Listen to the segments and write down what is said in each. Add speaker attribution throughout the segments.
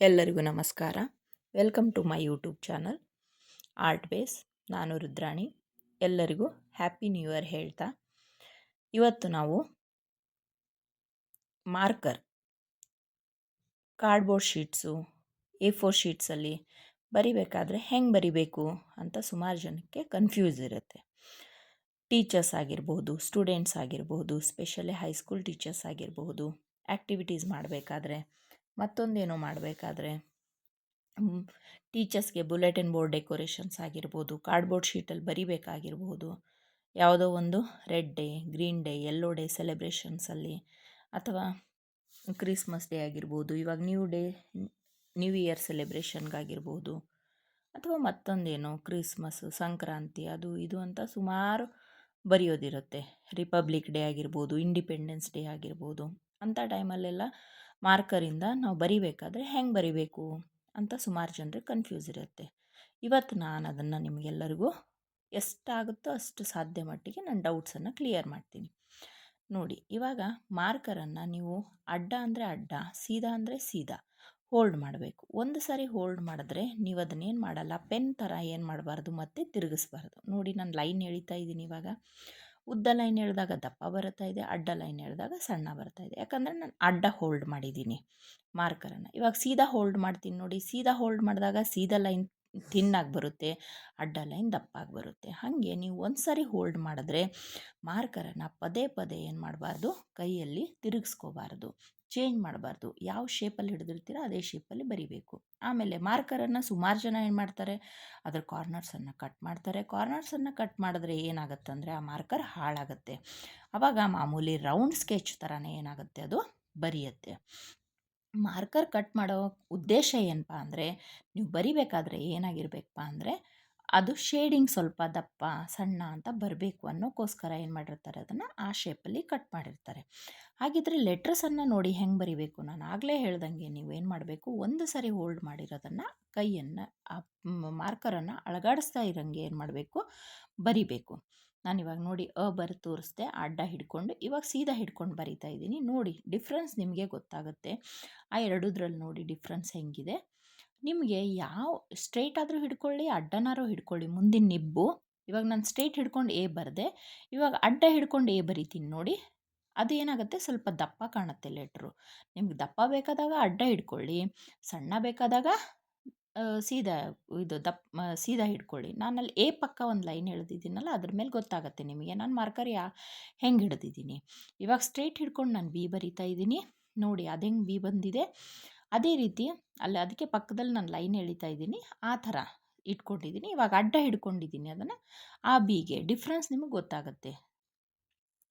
Speaker 1: ಎಲ್ಲರಿಗೂ ನಮಸ್ಕಾರ. Welcome to my YouTube channel Art Base. ನಾನು ರುದ್ರಾಣಿ. ಎಲ್ಲರಿಗೂ ಹ್ಯಾಪಿ ನ್ಯೂ ಇಯರ್ ಹೇಳ್ತಾ, ಇವತ್ತು ನಾವು ಮಾರ್ಕರ್, ಕಾರ್ಡ್ಬೋರ್ಡ್ ಶೀಟ್ಸು, A4 ಶೀಟ್ಸಲ್ಲಿ ಬರಿಬೇಕಾದ್ರೆ ಹೆಂಗೆ ಬರಿಬೇಕು ಅಂತ ಸುಮಾರು ಜನಕ್ಕೆ ಕನ್ಫ್ಯೂಸ್ ಇರುತ್ತೆ. ಟೀಚರ್ಸ್ ಆಗಿರ್ಬೋದು, ಸ್ಟೂಡೆಂಟ್ಸ್ ಆಗಿರ್ಬೋದು, ಸ್ಪೆಷಲಿ ಹೈಸ್ಕೂಲ್ ಟೀಚರ್ಸ್ ಆಗಿರ್ಬೋದು, ಆ್ಯಕ್ಟಿವಿಟೀಸ್ ಮಾಡಬೇಕಾದ್ರೆ, ಮತ್ತೊಂದೇನೋ ಮಾಡಬೇಕಾದ್ರೆ, ಟೀಚರ್ಸ್ಗೆ ಬುಲೆಟಿನ್ ಬೋರ್ಡ್ ಡೆಕೋರೇಷನ್ಸ್ ಆಗಿರ್ಬೋದು, ಕಾರ್ಡ್ಬೋರ್ಡ್ ಶೀಟಲ್ಲಿ ಬರಿಬೇಕಾಗಿರ್ಬೋದು, ಯಾವುದೋ ಒಂದು red day, green day, yellow day ಸೆಲೆಬ್ರೇಷನ್ಸಲ್ಲಿ, ಅಥವಾ ಕ್ರಿಸ್ಮಸ್ ಡೇ ಆಗಿರ್ಬೋದು, ಇವಾಗ ನ್ಯೂ ಇಯರ್ ಸೆಲೆಬ್ರೇಷನ್ಗಾಗಿರ್ಬೋದು, ಅಥವಾ ಮತ್ತೊಂದೇನೋ ಕ್ರಿಸ್ಮಸ್ಸು, ಸಂಕ್ರಾಂತಿ, ಅದು ಇದು ಅಂತ ಸುಮಾರು ಬರೆಯೋದಿರುತ್ತೆ. ರಿಪಬ್ಲಿಕ್ ಡೇ ಆಗಿರ್ಬೋದು, ಇಂಡಿಪೆಂಡೆನ್ಸ್ ಡೇ ಆಗಿರ್ಬೋದು, ಅಂಥ ಟೈಮಲ್ಲೆಲ್ಲ ಮಾರ್ಕರಿಂದ ನಾವು ಬರಿಬೇಕಾದ್ರೆ ಹೆಂಗೆ ಬರಿಬೇಕು ಅಂತ ಸುಮಾರು ಜನರಿಗೆ ಕನ್ಫ್ಯೂಸ್ ಇರುತ್ತೆ. ಇವತ್ತು ನಾನು ಅದನ್ನು ನಿಮಗೆಲ್ಲರಿಗೂ ಎಷ್ಟಾಗುತ್ತೋ ಅಷ್ಟು ಸಾಧ್ಯ ಮಟ್ಟಿಗೆ ನನ್ನ ಡೌಟ್ಸನ್ನು ಕ್ಲಿಯರ್ ಮಾಡ್ತೀನಿ. ನೋಡಿ, ಇವಾಗ ಮಾರ್ಕರನ್ನು ನೀವು ಅಡ್ಡ ಅಂದರೆ ಅಡ್ಡ, ಸೀದಾ ಅಂದರೆ ಸೀದಾ ಹೋಲ್ಡ್ ಮಾಡಬೇಕು. ಒಂದು ಸಾರಿ ಹೋಲ್ಡ್ ಮಾಡಿದ್ರೆ ನೀವು ಅದನ್ನೇನು ಮಾಡಲ್ಲ, ಪೆನ್ ಥರ ಏನು ಮಾಡಬಾರ್ದು, ಮತ್ತೆ ತಿರುಗಿಸ್ಬಾರ್ದು. ನೋಡಿ, ನಾನು ಲೈನ್ ಎಳಿತಾ ಇದ್ದೀನಿ. ಇವಾಗ ಉದ್ದ ಲೈನ್ ಎಳೆದಾಗ ದಪ್ಪ ಬರ್ತಾ ಇದೆ, ಅಡ್ಡ ಲೈನ್ ಎಳೆದಾಗ ಸಣ್ಣ ಬರ್ತಾ ಇದೆ. ಯಾಕಂದರೆ ನಾನು ಅಡ್ಡ ಹೋಲ್ಡ್ ಮಾಡಿದ್ದೀನಿ ಮಾರ್ಕರನ್ನು. ಇವಾಗ ಸೀದಾ ಹೋಲ್ಡ್ ಮಾಡ್ತೀನಿ ನೋಡಿ. ಸೀದಾ ಹೋಲ್ಡ್ ಮಾಡಿದಾಗ ಸೀದಾ ಲೈನ್ ತಿನ್ನಾಗಿ ಬರುತ್ತೆ, ಅಡ್ಡ ಲೈನ್ ದಪ್ಪಾಗಿ ಬರುತ್ತೆ. ಹಾಗೆ ನೀವು ಒಂದು ಸಾರಿ ಹೋಲ್ಡ್ ಮಾಡಿದ್ರೆ ಮಾರ್ಕರನ್ನು ಪದೇ ಪದೇ ಏನು ಮಾಡಬಾರ್ದು, ಕೈಯಲ್ಲಿ ತಿರುಗಿಸ್ಕೋಬಾರ್ದು, ಚೇಂಜ್ ಮಾಡಬಾರ್ದು. ಯಾವ ಶೇಪಲ್ಲಿ ಹಿಡಿದಿರ್ತೀರೋ ಅದೇ ಶೇಪಲ್ಲಿ ಬರಿಬೇಕು. ಆಮೇಲೆ ಮಾರ್ಕರನ್ನು ಸುಮಾರು ಜನ ಏನು ಮಾಡ್ತಾರೆ, ಅದರ ಕಾರ್ನರ್ಸನ್ನು ಕಟ್ ಮಾಡ್ತಾರೆ. ಕಾರ್ನರ್ಸನ್ನು ಕಟ್ ಮಾಡಿದ್ರೆ ಏನಾಗುತ್ತೆ ಅಂದರೆ ಆ ಮಾರ್ಕರ್ ಹಾಳಾಗುತ್ತೆ. ಆವಾಗ ಮಾಮೂಲಿ ರೌಂಡ್ ಸ್ಕೆಚ್ ಥರನೇ ಏನಾಗುತ್ತೆ, ಅದು ಬರೆಯುತ್ತೆ. ಮಾರ್ಕರ್ ಕಟ್ ಮಾಡೋ ಉದ್ದೇಶ ಏನಪ್ಪ ಅಂದರೆ, ನೀವು ಬರಿಬೇಕಾದ್ರೆ ಏನಾಗಿರಬೇಕಪ್ಪ ಅಂದರೆ ಅದು ಶೇಡಿಂಗ್ ಸ್ವಲ್ಪ ದಪ್ಪ ಸಣ್ಣ ಅಂತ ಬರಬೇಕು ಅನ್ನೋಕ್ಕೋಸ್ಕರ ಏನು ಮಾಡಿರ್ತಾರೆ, ಅದನ್ನು ಆ ಶೇಪಲ್ಲಿ ಕಟ್ ಮಾಡಿರ್ತಾರೆ. ಹಾಗಿದ್ರೆ ಲೆಟ್ರಸನ್ನು ನೋಡಿ ಹೆಂಗೆ ಬರಿಬೇಕು. ನಾನು ಆಗಲೇ ಹೇಳ್ದಂಗೆ ನೀವು ಏನು ಮಾಡಬೇಕು, ಒಂದು ಸರಿ ಹೋಲ್ಡ್ ಮಾಡಿರೋದನ್ನು ಕೈಯನ್ನು ಆ ಮಾರ್ಕರನ್ನು ಅಳಗಾಡಿಸ್ತಾ ಇರೋಂಗೆ ಏನು ಮಾಡಬೇಕು, ಬರಿಬೇಕು. ನಾನಿವಾಗ ನೋಡಿ ಬರೆದು ತೋರಿಸ್ದೆ, ಅಡ್ಡ ಹಿಡ್ಕೊಂಡು, ಇವಾಗ ಸೀದಾ ಹಿಡ್ಕೊಂಡು ಬರಿತಾ ಇದ್ದೀನಿ. ನೋಡಿ, ಡಿಫ್ರೆನ್ಸ್ ನಿಮಗೆ ಗೊತ್ತಾಗುತ್ತೆ. ಆ ಎರಡೂದ್ರಲ್ಲಿ ನೋಡಿ ಡಿಫ್ರೆನ್ಸ್ ಹೆಂಗಿದೆ. ನಿಮಗೆ ಯಾವ ಸ್ಟ್ರೈಟ್ ಆದರೂ ಹಿಡ್ಕೊಳ್ಳಿ, ಅಡ್ಡನಾರು ಹಿಡ್ಕೊಳ್ಳಿ, ಮುಂದಿನ ನಿಬ್ಬು. ಇವಾಗ ನಾನು ಸ್ಟ್ರೈಟ್ ಹಿಡ್ಕೊಂಡು ಎ ಬರೆದೆ, ಇವಾಗ ಅಡ್ಡ ಹಿಡ್ಕೊಂಡು ಎ ಬರಿತೀನಿ ನೋಡಿ. ಅದು ಏನಾಗುತ್ತೆ, ಸ್ವಲ್ಪ ದಪ್ಪ ಕಾಣುತ್ತೆ ಲೆಟ್ರು. ನಿಮ್ಗೆ ದಪ್ಪ ಬೇಕಾದಾಗ ಅಡ್ಡ ಹಿಡ್ಕೊಳ್ಳಿ, ಸಣ್ಣ ಬೇಕಾದಾಗ ಸೀದಾ ಸೀದಾ ಹಿಡ್ಕೊಳ್ಳಿ. ನಾನಲ್ಲಿ ಎ ಪಕ್ಕ ಒಂದು ಲೈನ್ ಎಳೆದಿದ್ದೀನಲ್ಲ, ಅದ್ರ ಮೇಲೆ ಗೊತ್ತಾಗುತ್ತೆ ನಿಮಗೆ ನಾನು ಮಾರ್ಕರ್ ಹೆಂಗೆ ಹಿಡಿದಿದ್ದೀನಿ. ಇವಾಗ ಸ್ಟ್ರೈಟ್ ಹಿಡ್ಕೊಂಡು ನಾನು ಬಿ ಬರಿತಾ ಇದ್ದೀನಿ ನೋಡಿ, ಅದು ಹೆಂಗೆ ಬಿ ಬಂದಿದೆ. ಅದೇ ರೀತಿ ಅಲ್ಲಿ ಅದಕ್ಕೆ ಪಕ್ಕದಲ್ಲಿ ನಾನು ಲೈನ್ ಎಳಿತಾ ಇದ್ದೀನಿ, ಆ ಥರ ಇಟ್ಕೊಂಡಿದ್ದೀನಿ. ಇವಾಗ ಅಡ್ಡ ಹಿಡ್ಕೊಂಡಿದ್ದೀನಿ ಅದನ್ನು, ಆ ಬಿಗೆ ಡಿಫ್ರೆನ್ಸ್ ನಿಮಗೆ ಗೊತ್ತಾಗುತ್ತೆ.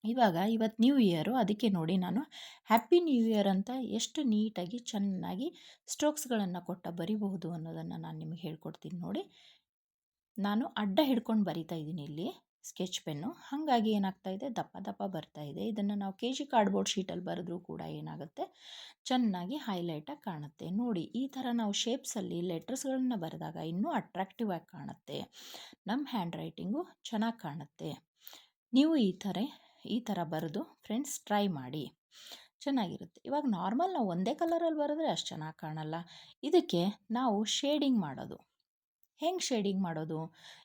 Speaker 1: ಇವತ್ತು ನ್ಯೂ ಇಯರು, ಅದಕ್ಕೆ ನೋಡಿ ನಾನು ಹ್ಯಾಪಿ ನ್ಯೂ ಇಯರ್ ಅಂತ ಎಷ್ಟು ನೀಟಾಗಿ ಚೆನ್ನಾಗಿ ಸ್ಟ್ರೋಕ್ಸ್ಗಳನ್ನು ಬರಿಬಹುದು ಅನ್ನೋದನ್ನು ನಾನು ನಿಮಗೆ ಹೇಳ್ಕೊಡ್ತೀನಿ ನೋಡಿ. ನಾನು ಅಡ್ಡ ಹಿಡ್ಕೊಂಡು ಬರಿತಾ ಇದ್ದೀನಿ ಇಲ್ಲಿ ಸ್ಕೆಚ್ ಪೆನ್ನು, ಹಾಗಾಗಿ ಏನಾಗ್ತಾ ಇದೆ, ದಪ್ಪ ದಪ್ಪ ಬರ್ತಾ ಇದೆ. ಇದನ್ನು ನಾವು KG ಕಾರ್ಡ್ಬೋರ್ಡ್ ಶೀಟಲ್ಲಿ ಬರೆದ್ರೂ ಕೂಡ ಏನಾಗುತ್ತೆ, ಚೆನ್ನಾಗಿ ಹೈಲೈಟಾಗಿ ಕಾಣುತ್ತೆ. ನೋಡಿ, ಈ ಥರ ನಾವು ಶೇಪ್ಸಲ್ಲಿ ಲೆಟರ್ಸ್ಗಳನ್ನ ಬರೆದಾಗ ಇನ್ನೂ ಅಟ್ರಾಕ್ಟಿವ್ ಆಗಿ ಕಾಣುತ್ತೆ, ನಮ್ಮ ಹ್ಯಾಂಡ್ ರೈಟಿಂಗು ಚೆನ್ನಾಗಿ ಕಾಣುತ್ತೆ. ನೀವು ಈ ಥರ ಬರೆದು ಫ್ರೆಂಡ್ಸ್ ಟ್ರೈ ಮಾಡಿ, ಚೆನ್ನಾಗಿರುತ್ತೆ. ಇವಾಗ ನಾರ್ಮಲ್ ನಾವು ಒಂದೇ ಕಲರಲ್ಲಿ ಬರೆದ್ರೆ ಅಷ್ಟು ಚೆನ್ನಾಗಿ ಕಾಣಲ್ಲ. ಇದಕ್ಕೆ ನಾವು ಶೇಡಿಂಗ್ ಮಾಡೋದು, ಹೆಂಗೆ ಶೇಡಿಂಗ್ ಮಾಡೋದು,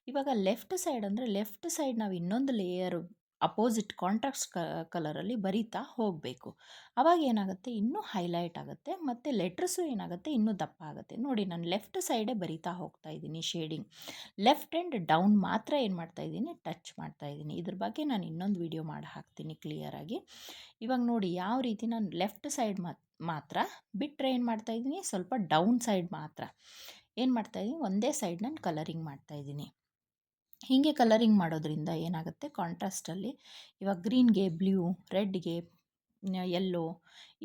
Speaker 1: ಇವಾಗ ಲೆಫ್ಟ್ ಸೈಡ್ ನಾವು ಇನ್ನೊಂದು ಲೇಯರ್ ಅಪೋಸಿಟ್ ಕಾಂಟ್ರಾಸ್ಟ್ ಕಲರಲ್ಲಿ ಬರಿತಾ ಹೋಗಬೇಕು. ಆವಾಗ ಏನಾಗುತ್ತೆ, ಇನ್ನೂ ಹೈಲೈಟ್ ಆಗುತ್ತೆ, ಮತ್ತು ಲೆಟ್ರಸ್ಸು ಏನಾಗುತ್ತೆ, ಇನ್ನೂ ದಪ್ಪ ಆಗುತ್ತೆ. ನೋಡಿ, ನಾನು ಲೆಫ್ಟ್ ಸೈಡೇ ಬರಿತಾ ಹೋಗ್ತಾ ಇದ್ದೀನಿ ಶೇಡಿಂಗ್. ಲೆಫ್ಟ್ ಆ್ಯಂಡ್ ಡೌನ್ ಮಾತ್ರ ಏನು ಮಾಡ್ತಾ ಇದ್ದೀನಿ, ಟಚ್ ಮಾಡ್ತಾ ಇದ್ದೀನಿ. ಇದ್ರ ಬಗ್ಗೆ ನಾನು ಇನ್ನೊಂದು ವಿಡಿಯೋ ಮಾಡಿ ಹಾಕ್ತೀನಿ ಕ್ಲಿಯರಾಗಿ. ಇವಾಗ ನೋಡಿ, ಯಾವ ರೀತಿ ನಾನು ಲೆಫ್ಟ್ ಸೈಡ್ ಮಾತ್ರ ಬಿಟ್ಟರೆ ಏನು ಮಾಡ್ತಾ ಇದ್ದೀನಿ, ಸ್ವಲ್ಪ ಡೌನ್ ಸೈಡ್ ಮಾತ್ರ ಏನು ಮಾಡ್ತಾಯಿದ್ದೀನಿ, ಒಂದೇ ಸೈಡ್ ನಾನು ಕಲರಿಂಗ್ ಮಾಡ್ತಾಯಿದ್ದೀನಿ. ಹೀಗೆ ಕಲರಿಂಗ್ ಮಾಡೋದ್ರಿಂದ ಏನಾಗುತ್ತೆ, ಕಾಂಟ್ರಾಸ್ಟಲ್ಲಿ ಇವಾಗ ಗ್ರೀನ್ಗೆ ಬ್ಲೂ, ರೆಡ್ಗೆ ಯೆಲ್ಲೋ,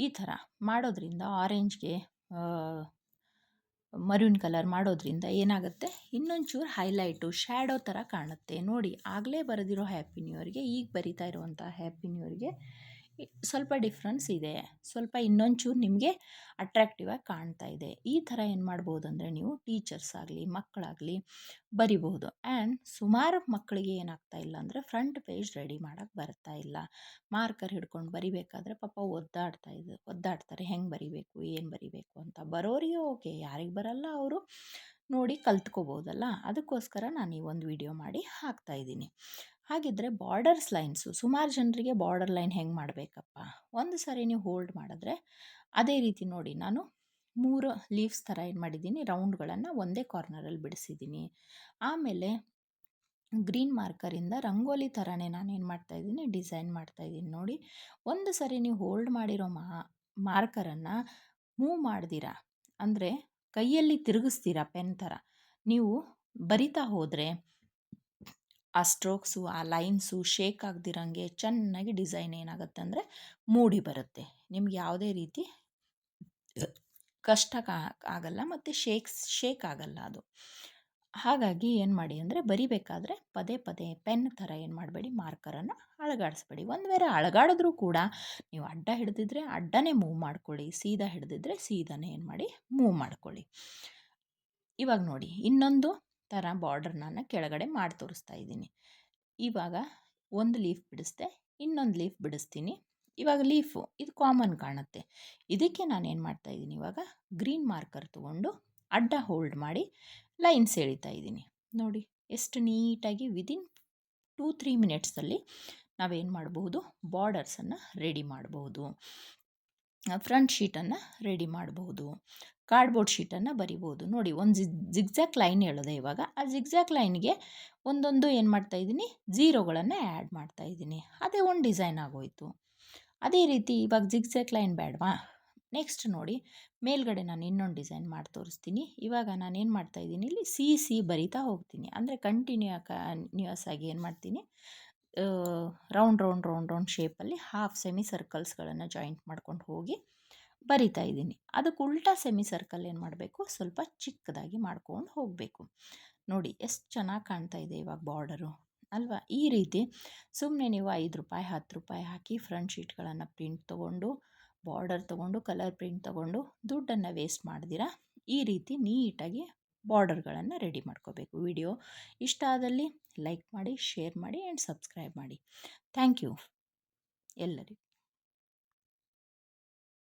Speaker 1: ಈ ಥರ ಮಾಡೋದ್ರಿಂದ, ಆರೆಂಜ್ಗೆ ಮರೂನ್ ಕಲರ್ ಮಾಡೋದ್ರಿಂದ ಏನಾಗುತ್ತೆ, ಇನ್ನೊಂಚೂರು ಹೈಲೈಟು ಶ್ಯಾಡೋ ಥರ ಕಾಣುತ್ತೆ. ನೋಡಿ, ಆಗಲೇ ಬರೆದಿರೋ ಹ್ಯಾಪಿ ನ್ಯೂ ಇಯರ್ಗೆ ಈಗ ಬರಿತಾ ಇರುವಂಥ ಹ್ಯಾಪಿ ನ್ಯೂ ಇಯರ್ಗೆ ಸ್ವಲ್ಪ ಡಿಫ್ರೆನ್ಸ್ ಇದೆ. ಸ್ವಲ್ಪ ಇನ್ನೊಂಚೂರು ನಿಮಗೆ ಅಟ್ರಾಕ್ಟಿವ್ ಆಗಿ ಕಾಣ್ತಾ ಇದೆ. ಈ ಥರ ಏನು ಮಾಡ್ಬೋದು ಅಂದರೆ ನೀವು ಟೀಚರ್ಸ್ ಆಗಲಿ ಮಕ್ಕಳಾಗಲಿ ಬರಿಬಹುದು. ಆ್ಯಂಡ್ ಸುಮಾರು ಮಕ್ಕಳಿಗೆ ಏನಾಗ್ತಾ ಇಲ್ಲ ಅಂದರೆ ಫ್ರಂಟ್ ಪೇಜ್ ರೆಡಿ ಮಾಡೋಕ್ಕೆ ಬರ್ತಾ ಇಲ್ಲ. ಮಾರ್ಕರ್ ಹಿಡ್ಕೊಂಡು ಬರಿಬೇಕಾದ್ರೆ ಪಾಪ ಒದ್ದಾಡ್ತಾರೆ ಹೆಂಗೆ ಬರಿಬೇಕು ಏನು ಬರಿಬೇಕು ಅಂತ. ಬರೋರಿಗೆ ಓಕೆ, ಯಾರಿಗೆ ಬರಲ್ಲ ಅವರು ನೋಡಿ ಕಲ್ತ್ಕೋಬೋದಲ್ಲ. ಅದಕ್ಕೋಸ್ಕರ ನಾನು ಈ ಒಂದು ವಿಡಿಯೋ ಮಾಡಿ ಹಾಕ್ತಾಯಿದ್ದೀನಿ. ಹಾಗಿದ್ದರೆ ಬಾರ್ಡರ್ಸ್ ಲೈನ್ಸು, ಸುಮಾರು ಜನರಿಗೆ ಬಾರ್ಡರ್ ಲೈನ್ ಹೆಂಗೆ ಮಾಡಬೇಕಪ್ಪ, ಒಂದು ಸಾರಿ ನೀವು ಹೋಲ್ಡ್ ಮಾಡಿದ್ರೆ ಅದೇ ರೀತಿ ನೋಡಿ ನಾನು 3 ಲೀವ್ಸ್ ಥರ ಏನು ಮಾಡಿದ್ದೀನಿ, ರೌಂಡ್ಗಳನ್ನು ಒಂದೇ ಕಾರ್ನರಲ್ಲಿ ಬಿಡಿಸಿದ್ದೀನಿ. ಆಮೇಲೆ ಗ್ರೀನ್ ಮಾರ್ಕರಿಂದ ರಂಗೋಲಿ ಥರನೇ ನಾನೇನು ಮಾಡ್ತಾಯಿದ್ದೀನಿ, ಡಿಸೈನ್ ಮಾಡ್ತಾಯಿದ್ದೀನಿ ನೋಡಿ. ಒಂದು ಸರಿ ನೀವು ಹೋಲ್ಡ್ ಮಾಡಿರೋ ಮಾರ್ಕರನ್ನು ಮೂವ್ ಮಾಡ್ದಿರಾ ಅಂದರೆ ಕೈಯಲ್ಲಿ ತಿರುಗಿಸ್ತೀರಾ ಪೆನ್ ಥರ ನೀವು ಬರಿತಾ ಹೋದರೆ ಆ ಸ್ಟ್ರೋಕ್ಸು ಆ ಲೈನ್ಸು ಶೇಕ್ ಆಗದಿರಂಗೆ ಚೆನ್ನಾಗಿ ಡಿಸೈನ್ ಏನಾಗುತ್ತೆ ಅಂದರೆ ಮೂಡಿ ಬರುತ್ತೆ. ನಿಮ್ಗೆ ಯಾವುದೇ ರೀತಿ ಕಷ್ಟ ಆಗಲ್ಲ ಮತ್ತು ಶೇಕ್ ಆಗಲ್ಲ ಅದು. ಹಾಗಾಗಿ ಏನು ಮಾಡಿ ಅಂದರೆ ಬರಿಬೇಕಾದ್ರೆ ಪದೇ ಪದೇ ಪೆನ್ ಥರ ಏನು ಮಾಡಬೇಡಿ, ಮಾರ್ಕರನ್ನು ಅಲುಗಾಡಿಸ್ಬೇಡಿ. ಒಂದು ವೇಳೆ ಅಲುಗಾಡಿದ್ರೂ ಕೂಡ ನೀವು ಅಡ್ಡ ಹಿಡಿದಿದ್ರೆ ಅಡ್ಡನೇ ಮೂವ್ ಮಾಡ್ಕೊಳ್ಳಿ, ಸೀದಾ ಹಿಡಿದಿದ್ರೆ ಸೀದಾನೇ ಏನು ಮಾಡಿ ಮೂವ್ ಮಾಡ್ಕೊಳ್ಳಿ. ಇವಾಗ ನೋಡಿ ಇನ್ನೊಂದು ಥರ ಬಾರ್ಡರ್ ನಾನು ಕೆಳಗಡೆ ಮಾಡಿ ತೋರಿಸ್ತಾ ಇದ್ದೀನಿ. ಇವಾಗ ಒಂದು ಲೀಫ್ ಬಿಡಿಸ್ದೆ, ಇನ್ನೊಂದು ಲೀಫ್ ಬಿಡಿಸ್ತೀನಿ. ಇವಾಗ ಲೀಫು ಇದು ಕಾಮನ್ ಕಾಣುತ್ತೆ. ಇದಕ್ಕೆ ನಾನೇನು ಮಾಡ್ತಾಯಿದ್ದೀನಿ, ಇವಾಗ ಗ್ರೀನ್ ಮಾರ್ಕರ್ ತೊಗೊಂಡು ಅಡ್ಡ ಹೋಲ್ಡ್ ಮಾಡಿ ಲೈನ್ಸ್ ಎಳಿತಾ ಇದ್ದೀನಿ. ನೋಡಿ ಎಷ್ಟು ನೀಟಾಗಿ ವಿದಿನ್ 2-3 ಮಿನಿಟ್ಸಲ್ಲಿ ನಾವೇನು ಮಾಡಬಹುದು, ಬಾರ್ಡರ್ಸನ್ನು ರೆಡಿ ಮಾಡಬಹುದು. ಫ್ರಂಟ್ ಶೀಟನ್ನು ರೆಡಿ ಮಾಡಬಹುದು, ಕಾರ್ಡ್ಬೋರ್ಡ್ ಶೀಟನ್ನು ಬರಿಬೋದು. ನೋಡಿ ಒಂದು ಜಿಗ್ಜ್ಯಾಕ್ ಲೈನ್ ಎಳೆದೆ. ಇವಾಗ ಆ ಜಿಗ್ಜ್ಯಾಕ್ ಲೈನ್ಗೆ ಒಂದೊಂದು ಏನು ಮಾಡ್ತಾಯಿದ್ದೀನಿ, ಝೀರೋಗಳನ್ನು ಆ್ಯಡ್ ಮಾಡ್ತಾಯಿದ್ದೀನಿ. ಅದೇ ಒಂದು ಡಿಸೈನ್ ಆಗೋಯಿತು. ಅದೇ ರೀತಿ ಇವಾಗ ಜಿಗ್ಜ್ಯಾಕ್ ಲೈನ್ ಬೇಡವಾ, ನೆಕ್ಸ್ಟ್ ನೋಡಿ ಮೇಲ್ಗಡೆ ನಾನು ಇನ್ನೊಂದು ಡಿಸೈನ್ ಮಾಡಿ ತೋರಿಸ್ತೀನಿ. ಇವಾಗ ನಾನೇನು ಮಾಡ್ತಾಯಿದ್ದೀನಿ, ಇಲ್ಲಿ ಸಿ ಬರಿತಾ ಹೋಗ್ತೀನಿ. ಅಂದರೆ ಕಂಟಿನ್ಯೂಯಸ್ ಆಗಿ ಏನು ಮಾಡ್ತೀನಿ, ರೌಂಡ್ ಶೇಪಲ್ಲಿ ಹಾಫ್ ಸೆಮಿ ಸರ್ಕಲ್ಸ್ಗಳನ್ನು ಜಾಯಿಂಟ್ ಮಾಡ್ಕೊಂಡು ಹೋಗಿ ಬರಿತಾ ಇದ್ದೀನಿ. ಅದಕ್ಕೆ ಉಲ್ಟಾ ಸೆಮಿ ಸರ್ಕಲ್ ಏನು ಮಾಡಬೇಕು, ಸ್ವಲ್ಪ ಚಿಕ್ಕದಾಗಿ ಮಾಡ್ಕೊಂಡು ಹೋಗಬೇಕು. ನೋಡಿ ಎಷ್ಟು ಚೆನ್ನಾಗಿ ಕಾಣ್ತಾ ಇದೆ ಇವಾಗ ಬಾರ್ಡರು ಅಲ್ವಾ. ಈ ರೀತಿ ಸುಮ್ಮನೆ ನೀವು ₹5 ₹10 ಹಾಕಿ ಫ್ರಂಟ್ ಶೀಟ್ಗಳನ್ನು ಪ್ರಿಂಟ್ ತೊಗೊಂಡು ಬಾರ್ಡರ್ ತೊಗೊಂಡು ಕಲರ್ ಪ್ರಿಂಟ್ ತೊಗೊಂಡು ದುಡ್ಡನ್ನು ವೇಸ್ಟ್ ಮಾಡ್ದಿರಾ ಈ ರೀತಿ ನೀಟಾಗಿ ಬಾರ್ಡರ್ಗಳನ್ನು ರೆಡಿ ಮಾಡ್ಕೋಬೇಕು. ವಿಡಿಯೋ ಇಷ್ಟ ಆದಲ್ಲಿ ಲೈಕ್ ಮಾಡಿ, ಶೇರ್ ಮಾಡಿ ಆ್ಯಂಡ್ ಸಬ್ಸ್ಕ್ರೈಬ್ ಮಾಡಿ. ಥ್ಯಾಂಕ್ ಯು ಎಲ್ಲರಿಗೂ.